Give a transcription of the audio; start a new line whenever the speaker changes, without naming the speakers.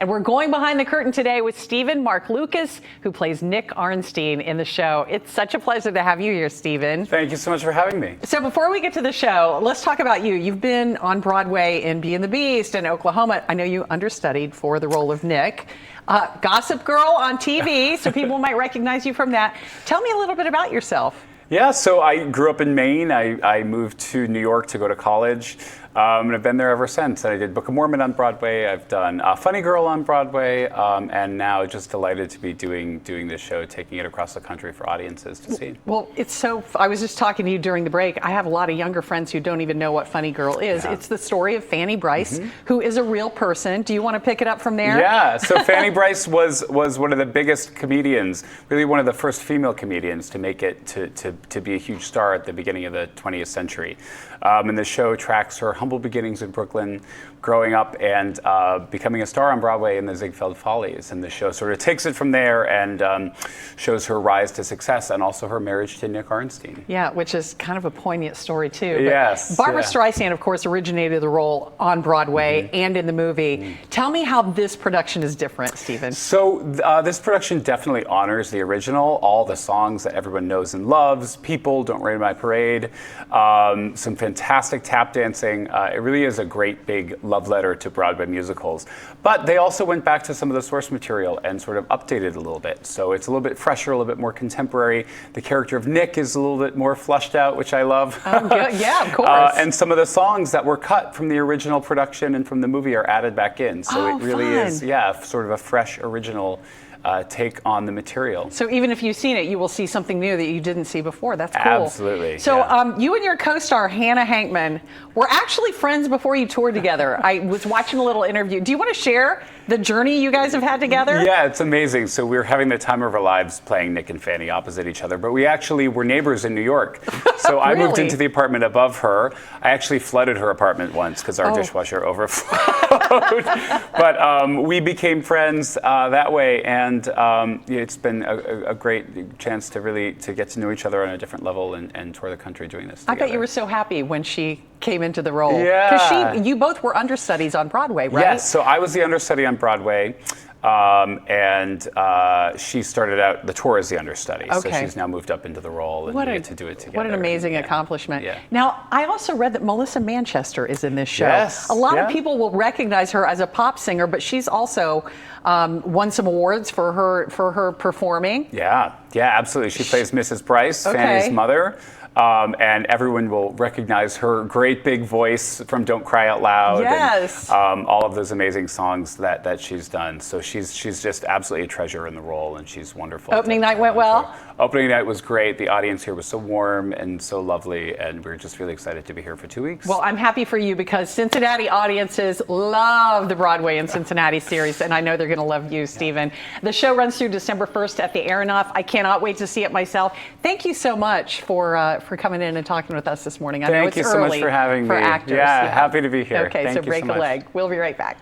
And we're going behind the curtain today with Stephen Mark Lukas, who plays Nick Arnstein in the show. It's such a pleasure to have you here, Stephen.
Thank you so much for having me.
So before we get to the show, let's talk about you. You've been on Broadway in Beauty and the Beast and Oklahoma. I know you understudied for the role of Nick. Gossip Girl on TV, so people might recognize you from that. Tell me a little bit about yourself.
Yeah, so I grew up in Maine. I moved to New York to go to college, and I've been there ever since. I did Book of Mormon on Broadway. I've done Funny Girl on Broadway, and now just delighted to be doing this show, taking it across the country for audiences to see.
Well, I was just talking to you during the break. I have a lot of younger friends who don't even know what Funny Girl is. Yeah. It's the story of Fanny Brice, who is a real person. Do you want to pick it up from there?
Yeah, so Fanny Brice was one of the biggest comedians, really one of the first female comedians to make it to be a huge star at the beginning of the 20th century. And the show tracks her humble beginnings in Brooklyn, growing up and becoming a star on Broadway in the Ziegfeld Follies. And the show sort of takes it from there and shows her rise to success and also her marriage to Nick Arnstein.
Yeah, which is kind of a poignant story too. But
yes.
Barbra Streisand, of course, originated the role on Broadway and in the movie. Tell me how this production is different, Stephen.
So this production definitely honors the original, all the songs that everyone knows and loves. People, Don't Rain My Parade, some fantastic tap dancing. It really is a great big love letter to Broadway musicals. But they also went back to some of the source material and sort of updated it a little bit. So it's a little bit fresher, a little bit more contemporary. The character of Nick is a little bit more fleshed out, which I love.
Oh, good. Yeah, of course.
And some of the songs that were cut from the original production and from the movie are added back in. So it really is, sort of a fresh, original take on the material.
So even if you've seen it, you will see something new that you didn't see before. That's cool.
Absolutely.
So you and your co-star, Hannah Hankman, were actually friends before you toured together. I was watching a little interview. Do you want to share the journey you guys have had together?
Yeah, it's amazing. So we were having the time of our lives playing Nick and Fanny opposite each other, but we actually were neighbors in New York. So I moved into the apartment above her. I actually flooded her apartment once because our dishwasher overflowed. But we became friends that way, and it's been a great chance to get to know each other on a different level and tour the country doing this together.
I bet you were so happy when she came into the role.
Yeah.
Because you both were understudies on Broadway, right?
Yes, so I was the understudy on Broadway, and she started out the tour as the understudy. So she's now moved up into the role, and we get to do it together.
What an amazing accomplishment.
Yeah.
Now, I also read that Melissa Manchester is in this show.
Yes.
A lot of people will recognize her as a pop singer, but she's also won some awards for her performing.
Yeah, absolutely. She plays Mrs. Brice, Fanny's mother. And everyone will recognize her great big voice from Don't Cry Out Loud.
Yes.
And all of those amazing songs that she's done. So she's just absolutely a treasure in the role, and she's wonderful.
Opening night went well?
Opening night was great. The audience here was so warm and so lovely, and we're just really excited to be here for 2 weeks.
Well, I'm happy for you because Cincinnati audiences love the Broadway and Cincinnati series, and I know they're going to love you, Stephen. The show runs through December 1st at the Aronoff. I cannot wait to see it myself. Thank you so much for coming in and talking with us this morning. I know it's early
so much for having me.
Actors.
Yeah, happy to be here.
Okay,
Thank
so
you
break
so
a leg. We'll be right back.